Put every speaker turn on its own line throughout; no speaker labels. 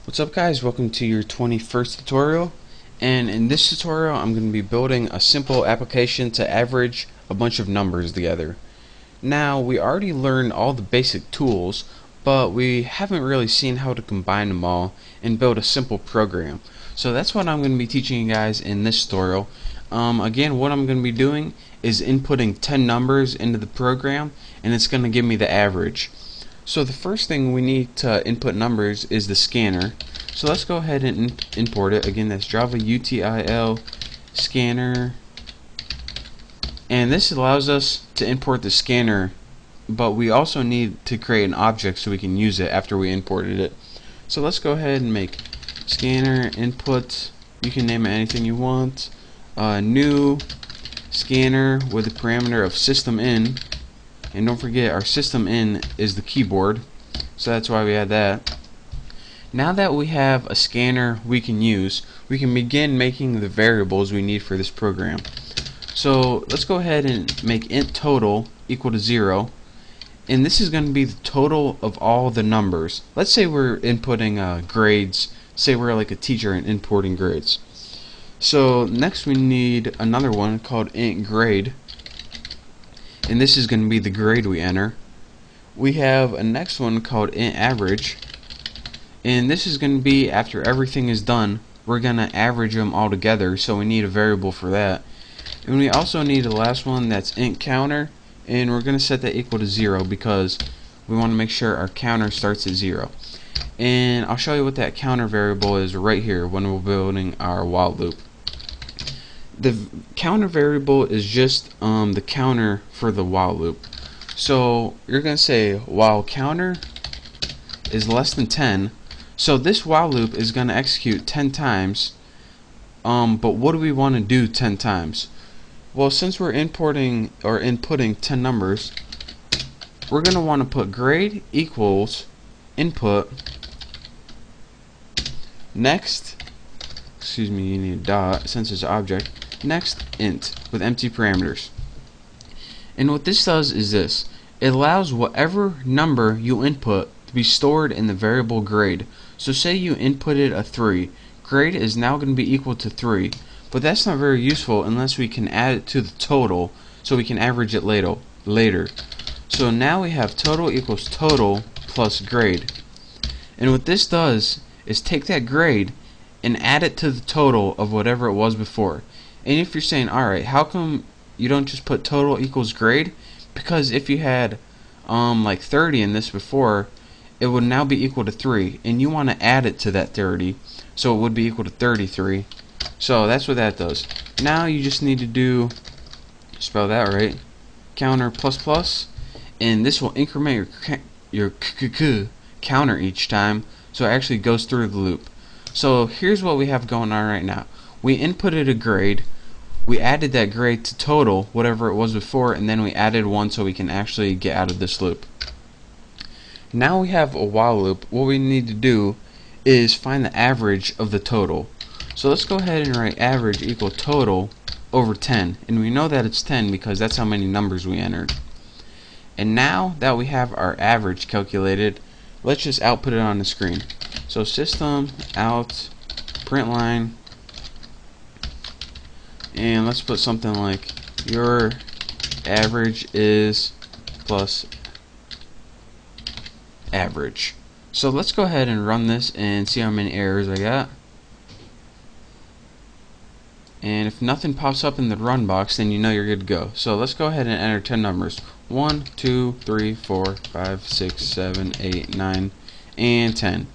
What's up guys, welcome to your 21st tutorial, and in this tutorial I'm going to be building a simple application to average a bunch of numbers together. Now we already learned all the basic tools, but we haven't really seen how to combine them all and build a simple program. So that's what I'm going to be teaching you guys in this tutorial. Again, what I'm going to be doing is inputting 10 numbers into the program, and it's going to give me the average. So the first thing we need to input numbers is the scanner. So let's go ahead and import it. Again, that's Java util scanner, and this allows us to import the scanner, but we also need to create an object so we can use it after we imported it. So let's go ahead and make scanner input. You can name it anything you want. New scanner with a parameter of system in. And don't forget, our system in is the keyboard, so that's why we had that. Now that we have a scanner we can use, we can begin making the variables we need for this program. So let's go ahead and make int total equal to 0, and this is going to be the total of all the numbers. Let's say we're inputting grades. Say we're like a teacher and importing grades. So next we need another one called int grade, and this is going to be the grade we enter. We have a next one called int average, and this is going to be after everything is done, we're going to average them all together, so we need a variable for that. And we also need the last one, that's int counter, and we're going to set that equal to 0 because we want to make sure our counter starts at 0. And I'll show you what that counter variable is right here when we're building our while loop. The counter variable is just the counter for the while loop. So you're going to say while counter is less than 10. So this while loop is going to execute 10 times. But what do we want to do 10 times? Well, since we're importing or inputting 10 numbers, we're going to want to put grade equals input next. Excuse me, you need a dot since it's an object. Next int with empty parameters. And what this does is this: it allows whatever number you input to be stored in the variable grade. So say you inputted a 3, grade is now going to be equal to 3, but that's not very useful unless we can add it to the total so we can average it later. So now we have total equals total plus grade, and what this does is take that grade and add it to the total of whatever it was before. And if you're saying, alright, how come you don't just put total equals grade? Because if you had like 30 in this before, it would now be equal to 3, and you want to add it to that 30, so it would be equal to 33. So that's what that does. Now you just need to do, spell that right, counter plus plus, and this will increment your counter each time, so it actually goes through the loop. So here's what we have going on right now. We inputted a grade, we added that grade to total, whatever it was before, and then we added 1 so we can actually get out of this loop. Now we have a while loop. What we need to do is find the average of the total. So let's go ahead and write average equal total over 10, and we know that it's 10 because that's how many numbers we entered. And now that we have our average calculated, let's just output it on the screen. So system out println, and let's put something like your average is plus average. So let's go ahead and run this and see how many errors I got. And if nothing pops up in the run box, then you know you're good to go. So let's go ahead and enter 10 numbers: 1, 2, 3, 4, 5, 6, 7, 8, 9, and 10.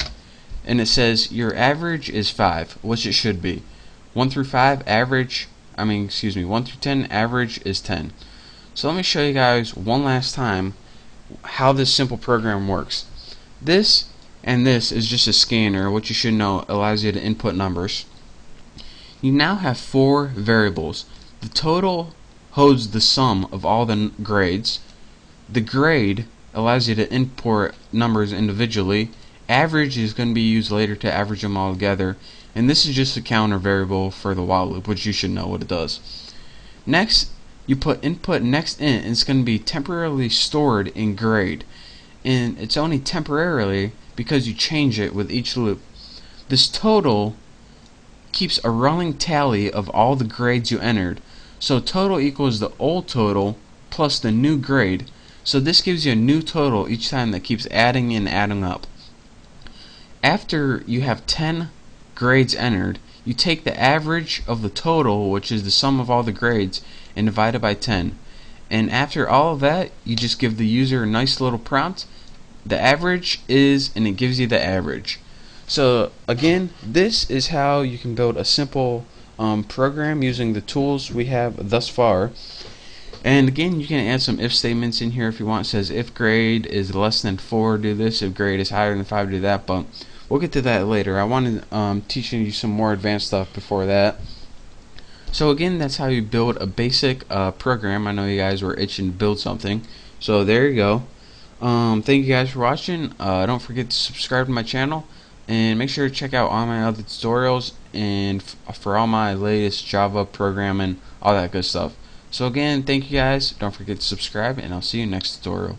And it says your average is 5, which it should be. 1 through 5 average, 1 through 10 average is 10. So let me show you guys one last time how this simple program works. This and this is just a scanner, which you should know allows you to input numbers. You now have 4 variables. The total holds the sum of all the grades. The grade allows you to import numbers individually. Average is going to be used later to average them all together. And this is just a counter variable for the while loop, which you should know what it does. Next, you put input next int, and it's going to be temporarily stored in grade. And it's only temporarily because you change it with each loop. This total keeps a running tally of all the grades you entered. So total equals the old total plus the new grade. So this gives you a new total each time that keeps adding and adding up. After you have 10 grades entered, you take the average of the total, which is the sum of all the grades, and divide it by 10. And after all of that, you just give the user a nice little prompt. The average is, and it gives you the average. So again, this is how you can build a simple program using the tools we have thus far. And again, you can add some if statements in here if you want. It says if grade is less than 4, do this. If grade is higher than 5, do that. But we'll get to that later. I wanted teaching you some more advanced stuff before that. So again, that's how you build a basic program. I know you guys were itching to build something. So there you go. Thank you guys for watching. Don't forget to subscribe to my channel. And make sure to check out all my other tutorials and for all my latest Java programming, all that good stuff. So again, thank you guys. Don't forget to subscribe, and I'll see you next tutorial.